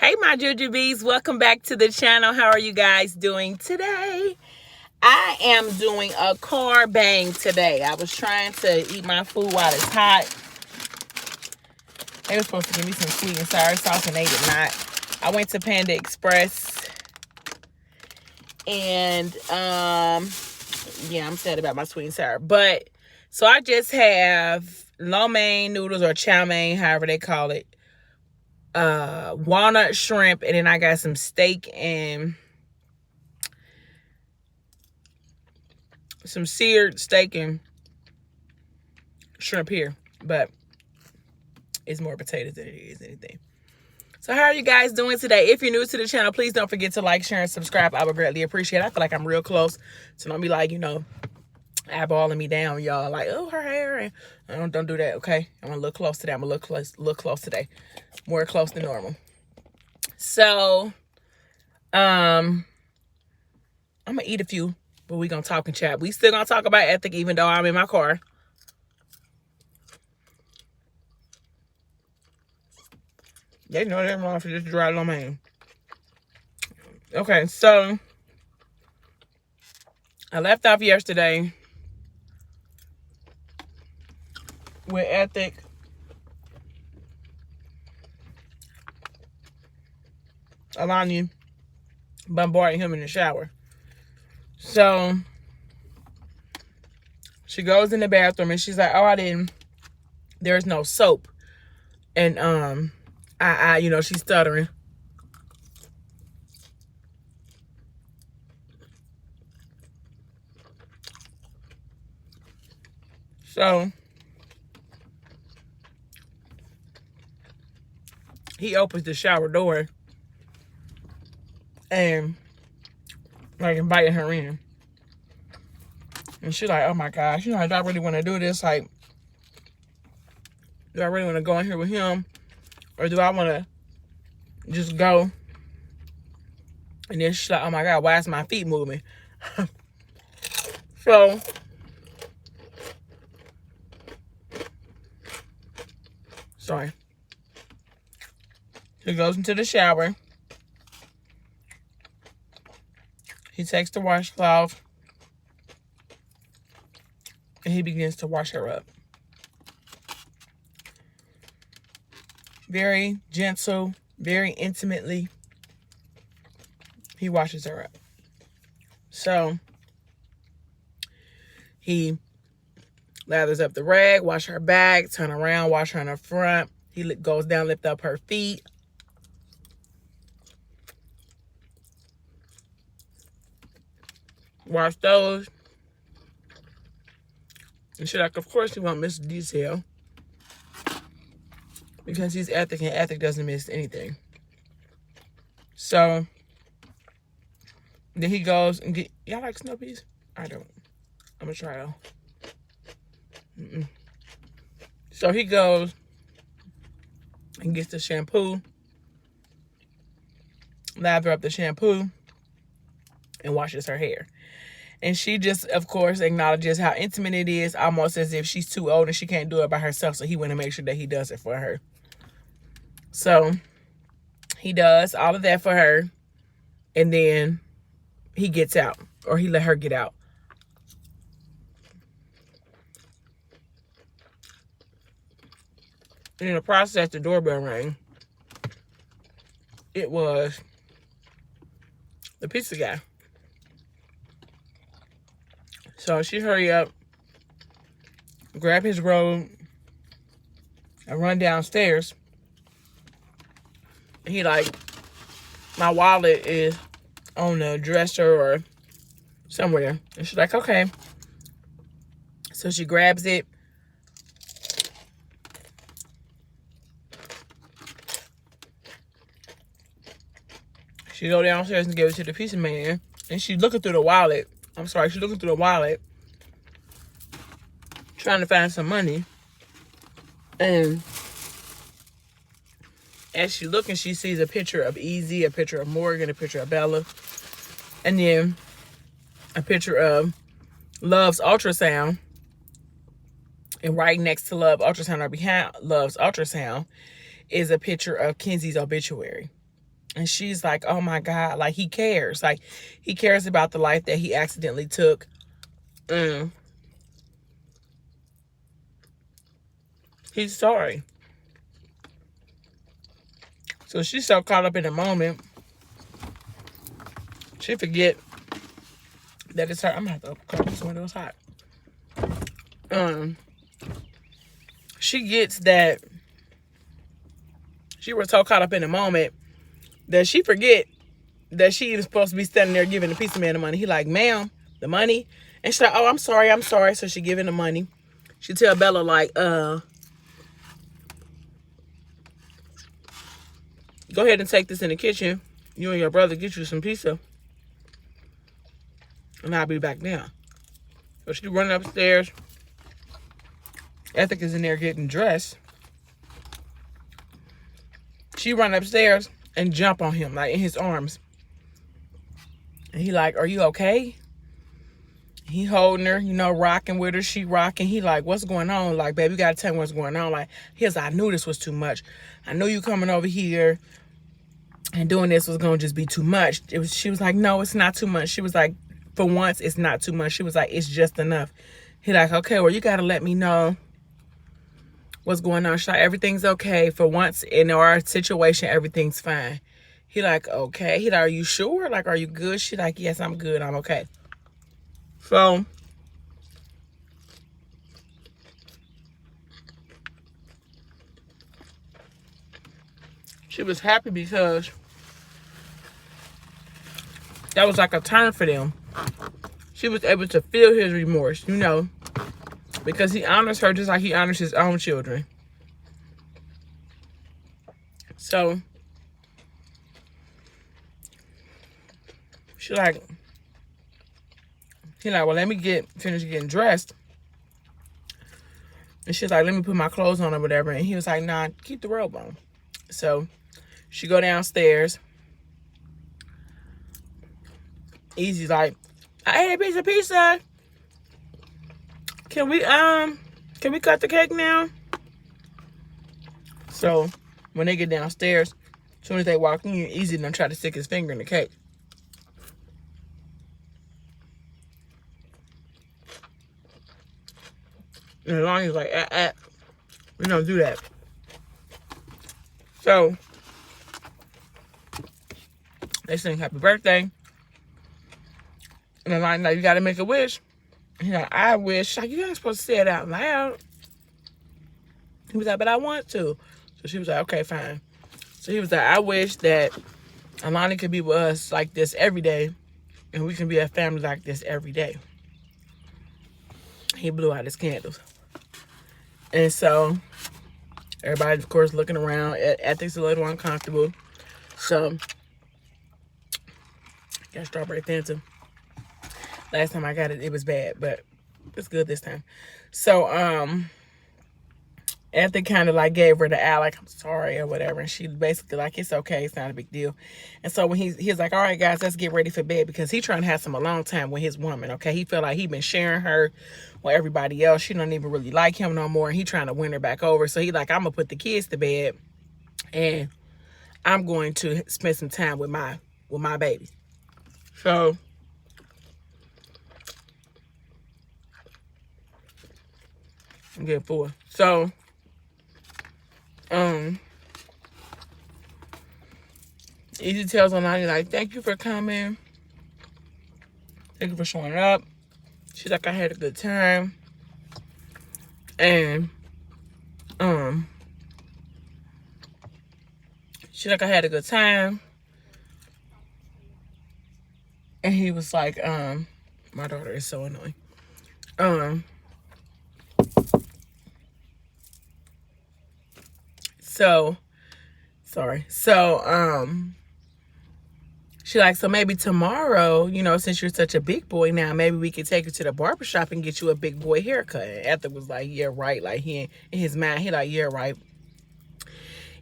Hey, my jujubes, welcome back to the channel. How are you guys doing today? I am doing a car bang today. I was trying to eat my food while it's hot. They were supposed to give me some sweet and sour sauce and they did not. I went to Panda Express and yeah, I'm sad about my sweet and sour. But so I just have lo mein noodles or chow mein, however they call it. Walnut shrimp, and then I got some steak and some seared steak and shrimp here, but it's more potatoes than it is anything. So how are you guys doing today? If you're new to the channel, please don't forget to like, share, and subscribe. I would greatly appreciate it. I feel like I'm real close, so don't be like, eyeballing me down, y'all. Like, oh, her hair. And don't do that, okay? I'm gonna look close today. I'm gonna look close today. More close than normal. So, I'm gonna eat a few, but we gonna talk and chat. We still gonna talk about ethic, even though I'm in my car. They know they're wrong for just dry lo mein. Okay, so I left off yesterday with Ethic Alani bombarding him in the shower. So she goes in the bathroom and she's like, oh, there's no soap. And she's stuttering. So he opens the shower door and like inviting her in. And she's like, oh my gosh, do I really want to do this? Like, do I really want to go in here with him? Or do I want to just go? And then she's like, oh my God, why is my feet moving? So sorry. He goes into the shower. He takes the washcloth and he begins to wash her up. Very gentle, very intimately, he washes her up. So he lathers up the rag, wash her back, turn around, wash her in the front. He goes down, lift up her feet. Wash those. And she's like, of course you won't miss detail. Because he's Ethic and Ethic doesn't miss anything. So then he goes and get, y'all like snow peas? I don't. I'm gonna try though. So he goes and gets the shampoo, lather up the shampoo, and washes her hair. And she just, of course, acknowledges how intimate it is, almost as if she's too old and she can't do it by herself. So he went to make sure that he does it for her. So he does all of that for her. And then he gets out, or he let her get out. In the process, the doorbell rang. It was the pizza guy. So she hurry up, grab his robe, and run downstairs. He like, my wallet is on the dresser or somewhere. And she's like, okay. So she grabs it. She go downstairs and give it to the pizza man. And she's looking through the wallet. She's looking through the wallet. Trying to find some money. And as she's looking, she sees a picture of Easy, a picture of Morgan, a picture of Bella. And then a picture of Love's ultrasound. And right next to Love's ultrasound, or behind Love's ultrasound, is a picture of Kenzie's obituary. And she's like, oh my God, like he cares. Like he cares about the life that he accidentally took. He's sorry. So she's so caught up in the moment, she forget that it's her. I'm gonna have to open this window, it's hot. She gets that she was so caught up in the moment that she forget that she even supposed to be standing there giving the pizza man the money. He like, ma'am, the money. And she's like, oh, I'm sorry. So she giving the money. She tell Bella like, go ahead and take this in the kitchen. You and your brother get you some pizza. And I'll be back down. So she running upstairs. Ethic is in there getting dressed. She run upstairs and jump on him, like in his arms. And he like, are you okay? He holding her, you know, rocking with her. She rocking. He like, what's going on? Like, baby, you got to tell me what's going on. Like, I knew this was too much. I knew you coming over here and doing this was going to just be too much. She was like, no, it's not too much. She was like, for once, it's not too much. She was like, it's just enough. He like, okay, well, you got to let me know what's going on. She's like, everything's okay. For once in our situation, everything's fine. He like, okay. He like, are you sure? Like, are you good? She like, yes, I'm good. I'm okay. So she was happy because that was like a turn for them. She was able to feel his remorse, you know, because he honors her just like he honors his own children. So he like, well, let me finish getting dressed. And she's like, let me put my clothes on or whatever. And he was like, nah, keep the robe on. So she go downstairs. Easy's like, I ate a piece of pizza. Can we cut the cake now? So when they get downstairs, as soon as they walk in, Easy done try to stick his finger in the cake. And Lonnie's like, we don't do that. So they sing happy birthday. And then Lonnie's like, you gotta make a wish. He's like, I wish. Like, you ain't supposed to say it out loud. He was like, but I want to. So she was like, okay, fine. So he was like, I wish that Alani could be with us like this every day. And we can be a family like this every day. He blew out his candles. And so everybody, of course, looking around. Ethics a little uncomfortable. So got strawberry Fanta. Last time I got it, it was bad, but it's good this time. So Ethic kind of like gave her the eye, like, I'm sorry or whatever. And she basically like, it's okay, it's not a big deal. And so when he's like, all right, guys, let's get ready for bed, because he trying to have some alone time with his woman, okay? He felt like he been sharing her with everybody else. She don't even really like him no more. And he trying to win her back over. So he like, I'm going to put the kids to bed and I'm going to spend some time with my baby. So I'm getting full. So Easy tells Alani, like, thank you for coming. Thank you for showing up. She's like, I had a good time. And she's like, I had a good time. And he was like, my daughter is so annoying. So she like, so maybe tomorrow, you know, since you're such a big boy now, maybe we could take you to the barbershop and get you a big boy haircut. And Ether was like, yeah, right. Like, he in his mind, he like, yeah, right.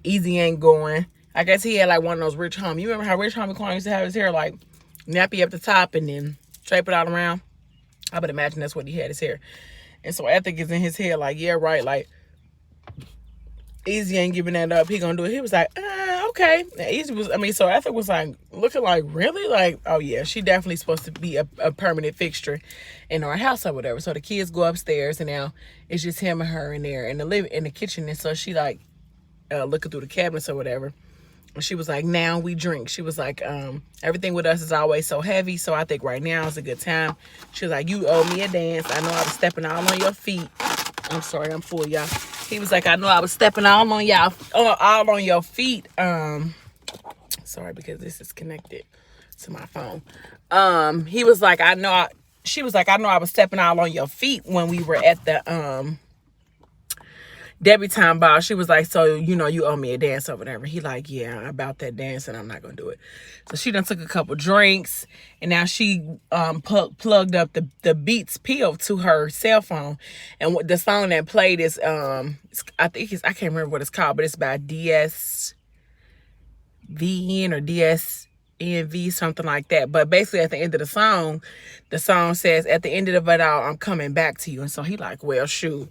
Easy ain't going. I guess he had like one of those Rich Homie. You remember how Rich Homie Quan used to have his hair like nappy up the top and then drape it out around? I would imagine that's what he had his hair. And so Ethic is in his head like, yeah, right. Like, Easy ain't giving that up. He gonna do it. He was like, okay. Easy was, I mean, so Ether was like, looking like, really? Like, oh yeah, she definitely supposed to be a permanent fixture in our house or whatever. So the kids go upstairs, and now it's just him and her in there in the kitchen. And so she like looking through the cabinets or whatever. And she was like, now we drink. She was like, everything with us is always so heavy, so I think right now is a good time. She was like, you owe me a dance. I know I was stepping all on your feet. I'm sorry, I'm full, y'all. He was like, I know I was stepping all on y'all, all on your feet. Sorry, because this is connected to my phone. He was like, she was like, I know I was stepping all on your feet when we were at the debutante ball. She was like, so, you know, you owe me a dance or whatever. He like, yeah, about that dance, and I'm not going to do it. So she done took a couple drinks, and now she plugged up the Beats pill to her cell phone. And what the song that played is, I can't remember what it's called, but it's by DSVN or DSNV, something like that. But basically at the end of the song says, at the end of it all, I'm coming back to you. And so he like, well, shoot,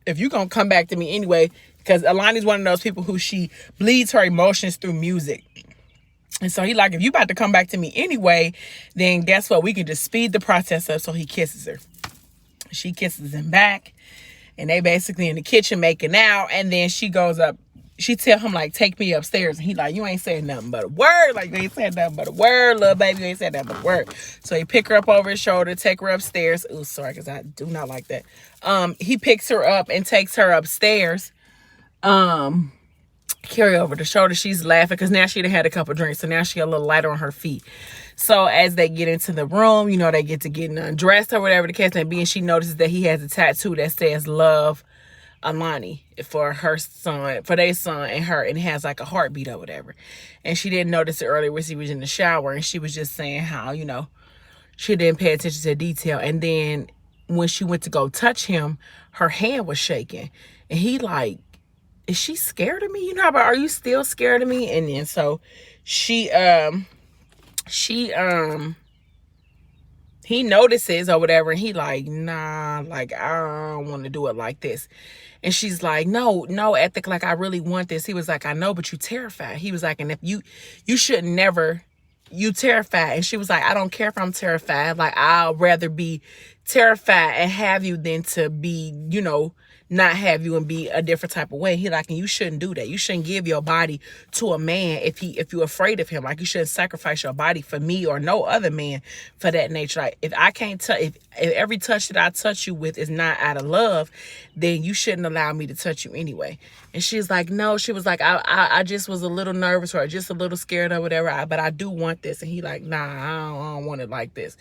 if you gonna come back to me anyway, because Alani's one of those people who she bleeds her emotions through music. And so he like, if you about to come back to me anyway, then guess what? We can just speed the process up. So he kisses her. She kisses him back, and they basically in the kitchen making out. And then she goes up. She tell him like, take me upstairs. And he like, you ain't saying nothing but a word. Like, you ain't saying nothing but a word, little baby. You ain't saying nothing but a word. So he pick her up over his shoulder, take her upstairs. Ooh, sorry, because I do not like that. He picks her up and takes her upstairs. Carry over the shoulder. She's laughing because now she done had a couple drinks. So now she a little lighter on her feet. So as they get into the room, you know, they get to getting undressed or whatever the case may be. And she notices that he has a tattoo that says love Alani for her son, for their son and her, and it has like a heartbeat or whatever. And she didn't notice it earlier when she was in the shower, and she was just saying how, you know, she didn't pay attention to detail. And then when she went to go touch him, her hand was shaking, and he like, is she scared of me? You know, but are you still scared of me? And then so he notices or whatever, and he like, nah, like, I don't want to do it like this. And she's like, no, Ethic, like, I really want this. He was like, I know, but you terrified. He was like, and if you should never, you terrified. And she was like, I don't care if I'm terrified. Like, I'll rather be terrified and have you than to be, you know, not have you and be a different type of way. He like, and you shouldn't do that. You shouldn't give your body to a man if you're afraid of him. Like, you shouldn't sacrifice your body for me or no other man for that nature. Like, if I can't touch, if every touch that I touch you with is not out of love, then you shouldn't allow me to touch you anyway. And she's like, no. She was like, I just was a little nervous or just a little scared or whatever, but I do want this. And he like, nah, I don't want it like this.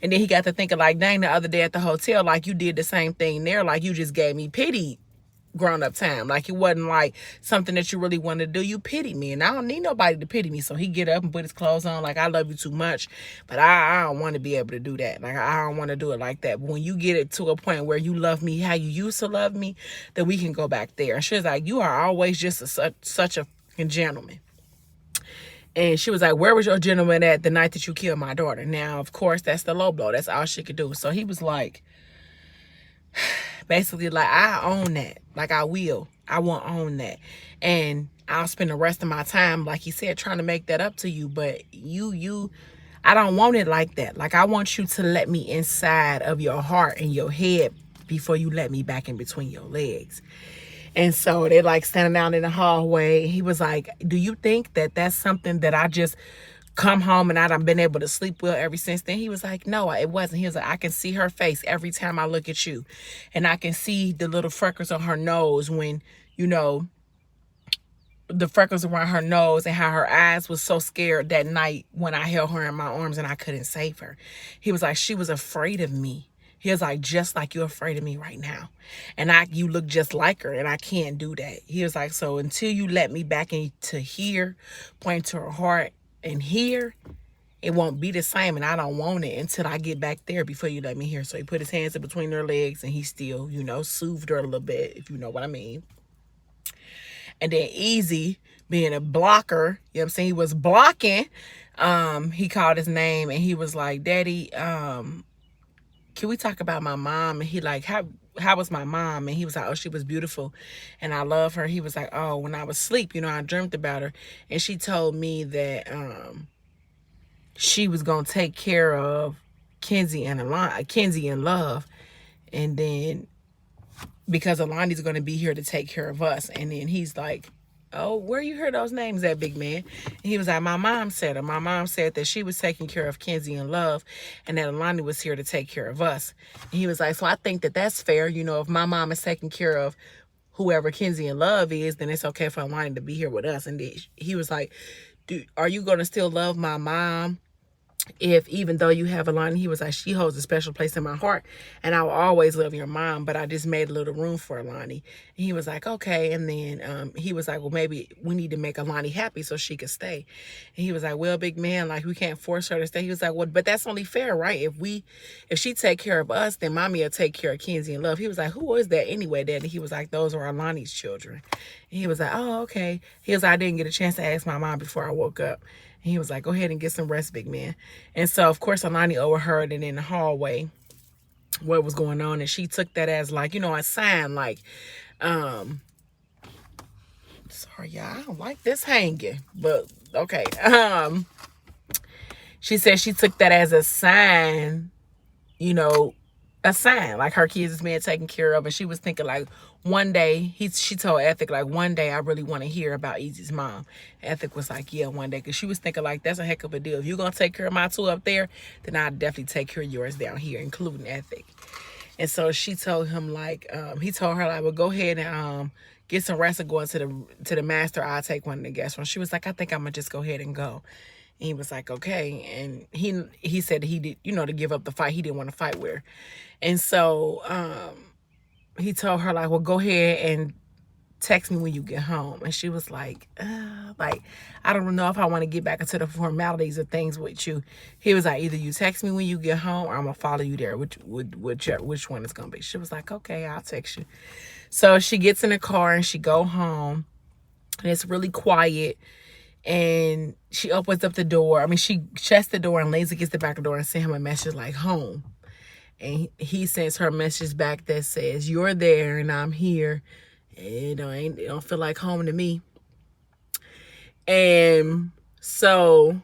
And then he got to thinking like, dang, the other day at the hotel, like, you did the same thing there. Like, you just gave me pity grown-up time. Like, it wasn't like something that you really wanted to do. You pitied me, and I don't need nobody to pity me. So he get up and put his clothes on like, I love you too much, but I don't want to be able to do that. Like, I don't want to do it like that. But when you get it to a point where you love me how you used to love me, then we can go back there. And she was like, you are always just such a gentleman. And she was like, where was your gentleman at the night that you killed my daughter? Now, of course, that's the low blow. That's all she could do. So he was like, basically like, I own that. Like, I won't own that. And I'll spend the rest of my time, like he said, trying to make that up to you. But I don't want it like that. Like, I want you to let me inside of your heart and your head before you let me back in between your legs. And so they're like standing down in the hallway. He was like, do you think that that's something that I just come home and I done been able to sleep well ever since then? He was like, no, it wasn't. He was like, I can see her face every time I look at you. And I can see the little freckles on her nose when, you know, the freckles around her nose, and how her eyes was so scared that night when I held her in my arms and I couldn't save her. He was like, she was afraid of me. He was like, just like you're afraid of me right now. And you look just like her, and I can't do that. He was like, so until you let me back into here, point to her heart, and here, it won't be the same, and I don't want it until I get back there before you let me hear. So he put his hands in between her legs, and he still, you know, soothed her a little bit, if you know what I mean. And then Easy, being a blocker, you know what I'm saying, he was blocking, he called his name, and he was like, Daddy, can we talk about my mom? And he like, how was my mom? And he was like, oh, she was beautiful and I love her. He was like, oh, when I was asleep, you know, I dreamt about her. And she told me that she was going to take care of Kenzie and Love. And then because Alani's going to be here to take care of us. And then he's like, oh, where you heard those names at, big man? And he was like, my mom said it. My mom said that she was taking care of Kenzie and Love and that Alani was here to take care of us. And he was like, so I think that that's fair. You know, if my mom is taking care of whoever Kenzie and Love is, then it's okay for Alani to be here with us. And he was like, are you going to still love my mom? If even though you have Alani, he was like, she holds a special place in my heart and I will always love your mom, but I just made a little room for Alani. And he was like, okay. And then he was like, well, maybe we need to make Alani happy so she could stay. And he was like, well, big man, like we can't force her to stay. He was like, well, but that's only fair, right? If she take care of us, then mommy will take care of Kenzie and Love. He was like, who is that anyway, Daddy? He was like, those are Alani's children. And he was like, oh, okay. He was like, I didn't get a chance to ask my mom before I woke up. He was like, go ahead and get some rest, big man. And so, of course, Alani overheard it in the hallway what was going on. And she took that as like, you know, a sign like, sorry, y'all, I don't like this hanging. But, okay. She said she took that as a sign, you know, a sign like her kids is being taken care of. And she was thinking like one day, she told Ethic like, one day I really want to hear about Easy's mom. Ethic was like, yeah, one day. Because she was thinking like, that's a heck of a deal. If you're going to take care of my two up there, then I'll definitely take care of yours down here, including Ethic. And so she told him like, he told her like, well, go ahead and get some rest and go into the master. I'll take one of the guest rooms. She was like, I think I'm going to just go ahead and go. And he was like, okay. And he said he did, you know, to give up the fight. He didn't want to fight with her. And so he told her like, well, go ahead and text me when you get home. And she was like, I don't know if I want to get back into the formalities of things with you. He was like, either you text me when you get home or I'm going to follow you there, which one it's going to be. She was like, okay, I'll text you. So she gets in the car and she go home and it's really quiet. And she opens up the door. I mean, she shuts the door and lazy gets the back door and sends him a message like home. And he sends her a message back that says, you're there and I'm here. And it don't feel like home to me. And so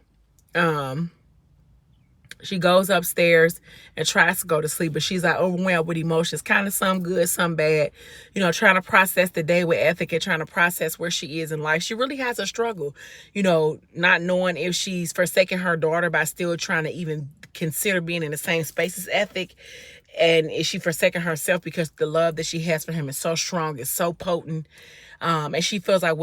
she goes upstairs and tries to go to sleep, but she's like overwhelmed with emotions, kind of some good, some bad, you know, trying to process the day with Ethic and trying to process where she is in life. She really has a struggle, you know, not knowing if she's forsaken her daughter by still trying to even consider being in the same space as Ethic. And is she forsaken herself because the love that she has for him is so strong, it's so potent. And she feels like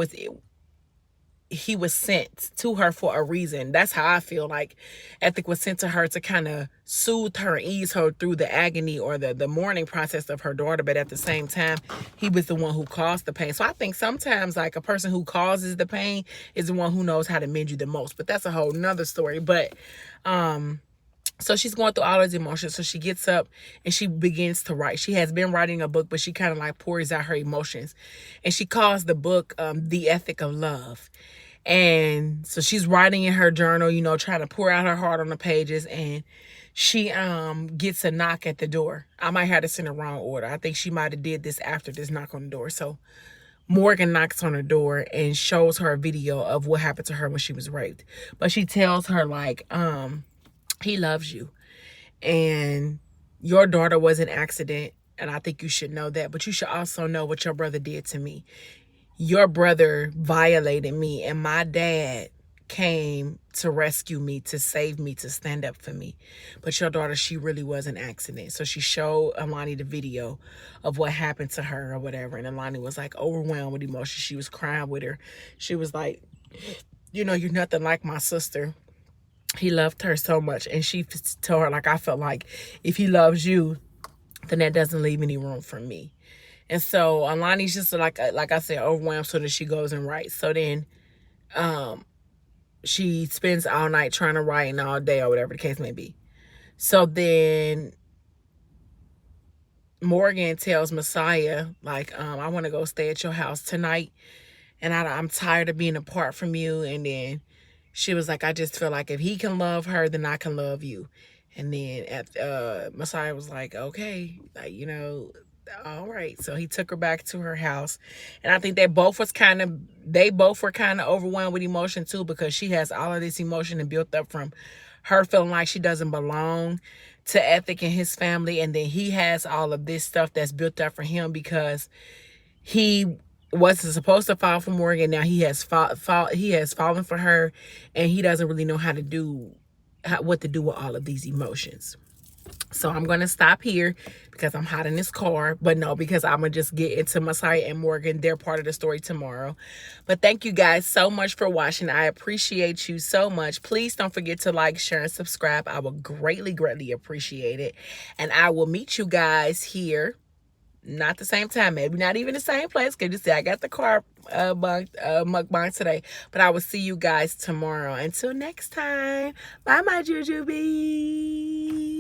he was sent to her for a reason. That's how I feel like Ethic was sent to her to kind of soothe her, ease her through the agony or the mourning process of her daughter. But at the same time, he was the one who caused the pain. So I think sometimes like a person who causes the pain is the one who knows how to mend you the most. But that's a whole nother story. But so she's going through all those emotions. So she gets up and she begins to write. She has been writing a book, but she kind of like pours out her emotions. And she calls the book The Ethic of Love. And so she's writing in her journal, you know, trying to pour out her heart on the pages. And she gets a knock at the door. I might have this in the wrong order. I think she might have did this after this knock on the door. So Morgan knocks on her door and shows her a video of what happened to her when she was raped. But she tells her like, he loves you and your daughter was an accident. And I think you should know that, but you should also know what your brother did to me. Your brother violated me and my dad came to rescue me, to save me, to stand up for me. But your daughter, she really was an accident. So she showed Alani the video of what happened to her or whatever. And Alani was like overwhelmed with emotion. She was crying with her. She was like, you know, you're nothing like my sister. He loved her so much. And she told her, like, I felt like if he loves you, then that doesn't leave any room for me. And so Alani's just like I said, overwhelmed, so that she goes and writes. So then she spends all night trying to write and all day or whatever the case may be. So then Morgan tells Messiah, like, I want to go stay at your house tonight. And I'm tired of being apart from you. And then she was like, I just feel like if he can love her, then I can love you. And then Messiah was like, okay, like, you know, All right, so he took her back to her house, and I think they both were kind of overwhelmed with emotion too, because she has all of this emotion and built up from her feeling like she doesn't belong to Ethic and his family, and then he has all of this stuff that's built up for him because he wasn't supposed to fall for Morgan. Now he has fallen for her, and he doesn't really know what to do with all of these emotions. So I'm going to stop here because I'm hot in this car. But no, because I'm going to just get into Messiah and Morgan. They're part of the story tomorrow. But thank you guys so much for watching. I appreciate you so much. Please don't forget to like, share, and subscribe. I will greatly, greatly appreciate it. And I will meet you guys here. Not the same time, maybe not even the same place, because you see I got the car mukbang today. But I will see you guys tomorrow. Until next time, bye my jujubes.